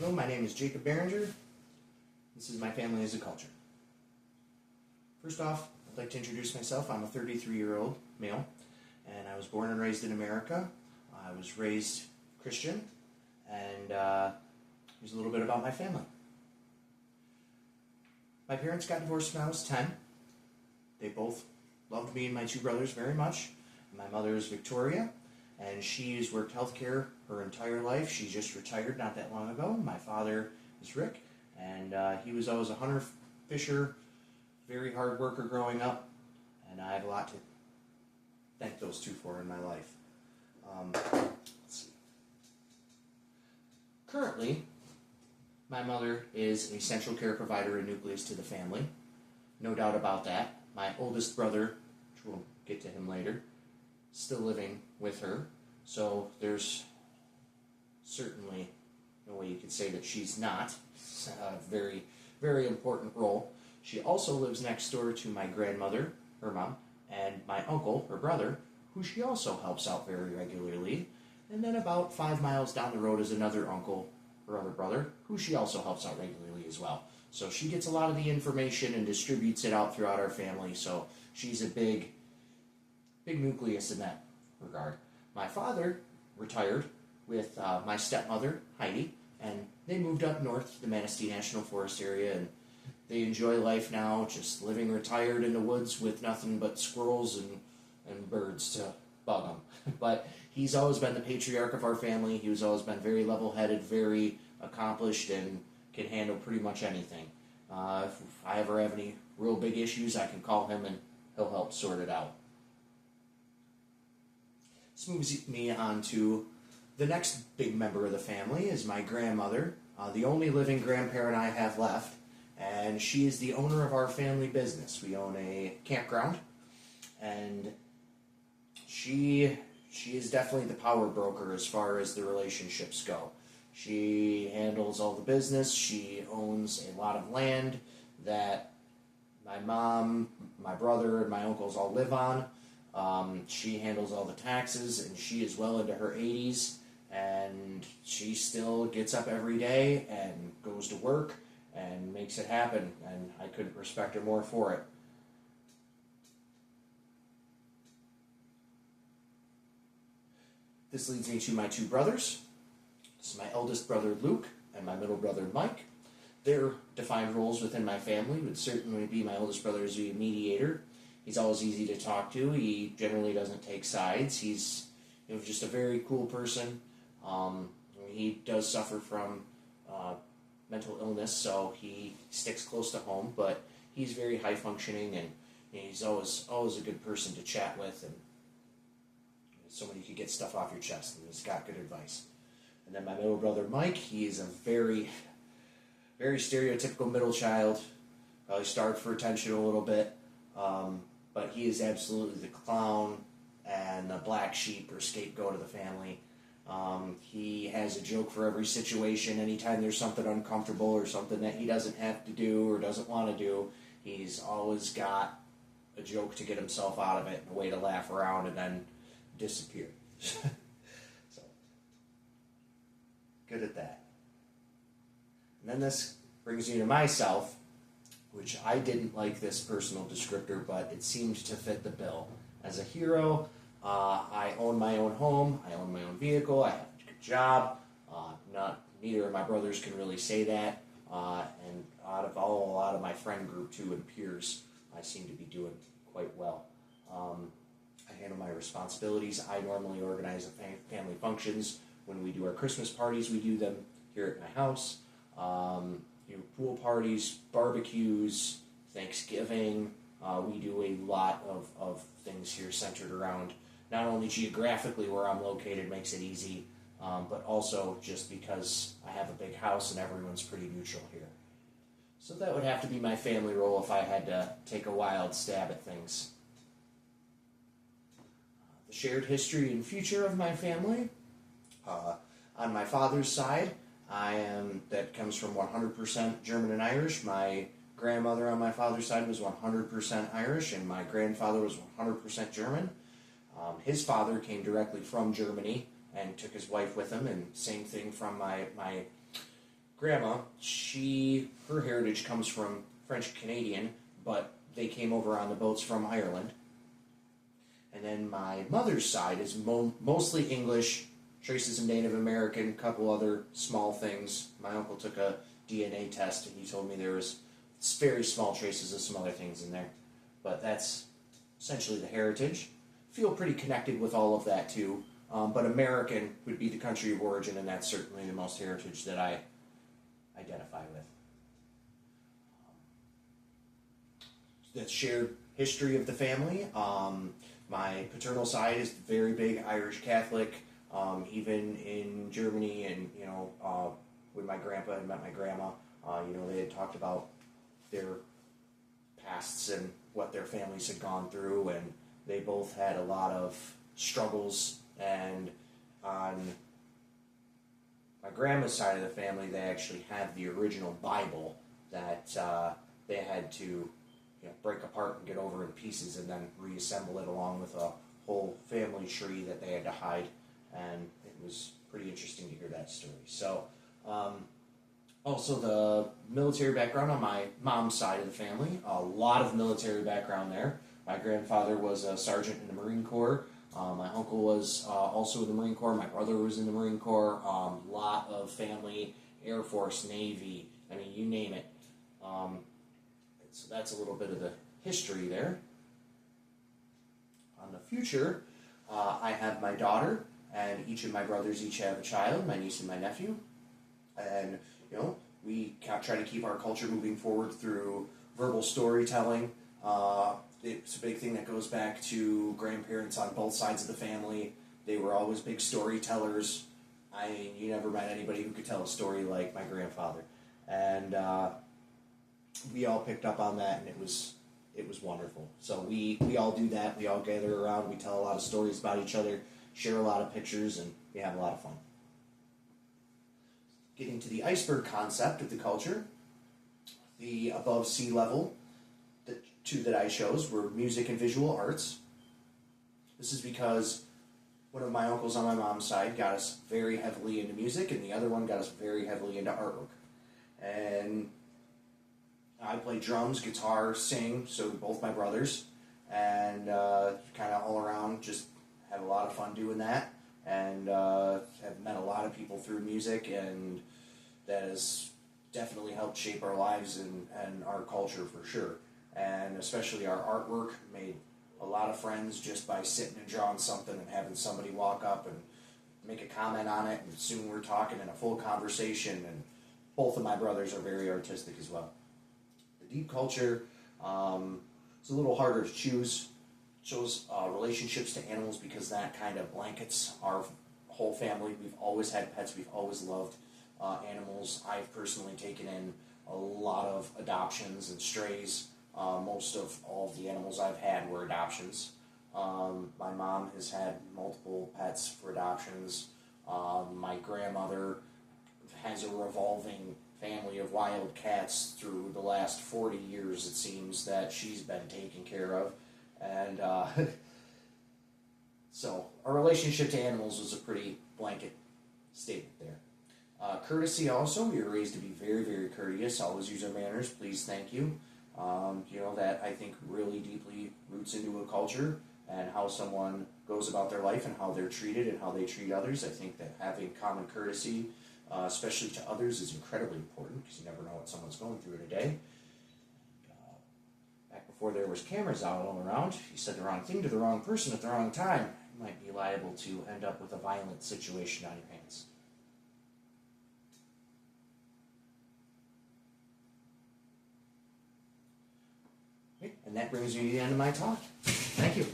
Hello, my name is Jacob Behringer. This is My Family as a Culture. First off, I'd like to introduce myself. I'm a 33-year-old male, and I was born and raised in America. I was raised Christian, and here's a little bit about my family. My parents got divorced when I was 10. They both loved me and my two brothers very much. My mother is Victoria, and she's worked healthcare her entire life. She just retired not that long ago. My father is Rick, and he was always a hunter, fisher, very hard worker growing up, and I have a lot to thank those two for in my life. Let's see. Currently, my mother is a central care provider and nucleus to the family. No doubt about that. My oldest brother, which we'll get to him later, still living with her. So there's certainly no way you could say that she's not. It's a very, very important role. She also lives next door to my grandmother, her mom, and my uncle, her brother, who she also helps out very regularly. And then about 5 miles down the road is another uncle, her other brother, who she also helps out regularly as well. So she gets a lot of the information and distributes it out throughout our family. So she's a big nucleus in that regard. My father retired with my stepmother, Heidi, and they moved up north to the Manistee National Forest area, and they enjoy life now, just living retired in the woods with nothing but squirrels and birds to bug them. But he's always been the patriarch of our family. He's always been very level-headed, very accomplished, and can handle pretty much anything. If I ever have any real big issues, I can call him and he'll help sort it out. This moves me on to the next big member of the family is my grandmother, the only living grandparent I have left, and she is the owner of our family business. We own a campground, and she is definitely the power broker as far as the relationships go. She handles all the business. She owns a lot of land that my mom, my brother, and my uncles all live on. She handles all the taxes, and she is well into her 80s, and she still gets up every day and goes to work and makes it happen, and I couldn't respect her more for it. This leads me to my two brothers. This is my eldest brother, Luke, and my middle brother, Mike. Their defined roles within my family would certainly be my oldest brother as a mediator. He's always easy to talk to. He generally doesn't take sides. He's just a very cool person. He does suffer from mental illness, so he sticks close to home, but he's very high functioning, and he's always a good person to chat with, and somebody who can get stuff off your chest, and he's got good advice. And then my middle brother, Mike, he is a very, very stereotypical middle child, probably starved for attention a little bit, but he is absolutely the clown and the black sheep or scapegoat of the family. He has a joke for every situation. Anytime there's something uncomfortable or something that he doesn't have to do or doesn't want to do, he's always got a joke to get himself out of it and a way to laugh around and then disappear. So, good at that. And then this brings me to myself, which I didn't like this personal descriptor, but it seemed to fit the bill. As a hero, I own my own home, I own my own vehicle, I have a good job. Neither of my brothers can really say that, and a lot of my friend group too and peers, I seem to be doing quite well. I handle my responsibilities. I normally organize family functions. When we do our Christmas parties, we do them here at my house. Pool parties, barbecues, Thanksgiving. We do a lot of things here centered around not only geographically where I'm located makes it easy, but also just because I have a big house and everyone's pretty neutral here. So that would have to be my family role if I had to take a wild stab at things. The shared history and future of my family. On my father's side, that comes from 100% German and Irish. My grandmother on my father's side was 100% Irish, and my grandfather was 100% German. His father came directly from Germany and took his wife with him, and same thing from my grandma, her heritage comes from French Canadian, but they came over on the boats from Ireland. And then my mother's side is mostly English, traces of Native American, a couple other small things. My uncle took a DNA test and he told me there was very small traces of some other things in there. But that's essentially the heritage. Feel pretty connected with all of that too. But American would be the country of origin, and that's certainly the most heritage that I identify with. That shared history of the family. My paternal side is very big Irish Catholic. Even in Germany, and when my grandpa had met my grandma, they had talked about their pasts and what their families had gone through, and they both had a lot of struggles. And on my grandma's side of the family, they actually have the original Bible that they had to break apart and get over in pieces and then reassemble it along with a whole family tree that they had to hide. And it was pretty interesting to hear that story. So, also the military background on my mom's side of the family, a lot of military background there. My grandfather was a sergeant in the Marine Corps. My uncle was also in the Marine Corps. My brother was in the Marine Corps. A lot of family, Air Force, Navy, I mean, you name it. So that's a little bit of the history there. On the future, I have my daughter, and each of my brothers each have a child, my niece and my nephew. And, we try to keep our culture moving forward through verbal storytelling. It's a big thing that goes back to grandparents on both sides of the family. They were always big storytellers. You never met anybody who could tell a story like my grandfather. And we all picked up on that, and it was wonderful. So we all do that. We all gather around. We tell a lot of stories about each other, share a lot of pictures, and we have a lot of fun. Getting to the iceberg concept of the culture, the above sea level, the two that I chose were music and visual arts. This is because one of my uncles on my mom's side got us very heavily into music, and the other one got us very heavily into artwork. And I play drums, guitar, sing, so do both my brothers, and kind of all around just have a lot of fun doing that, and have met a lot of people through music, and that has definitely helped shape our lives and our culture for sure. And especially our artwork, made a lot of friends just by sitting and drawing something and having somebody walk up and make a comment on it, and soon we're talking in a full conversation, and both of my brothers are very artistic as well. The deep culture, it's a little harder to choose. Shows relationships to animals because that kind of blankets our whole family. We've always had pets. We've always loved animals. I've personally taken in a lot of adoptions and strays. Most of all of the animals I've had were adoptions. My mom has had multiple pets for adoptions. My grandmother has a revolving family of wild cats through the last 40 years, it seems, that she's been taken care of. And so our relationship to animals was a pretty blanket statement there. Courtesy also, we were raised to be very, very courteous, always use our manners, please, thank you. That I think really deeply roots into a culture and how someone goes about their life and how they're treated and how they treat others. I think that having common courtesy, especially to others, is incredibly important because you never know what someone's going through in a day. Back before there was cameras out all around, if you said the wrong thing to the wrong person at the wrong time, you might be liable to end up with a violent situation on your hands. And that brings me to the end of my talk. Thank you.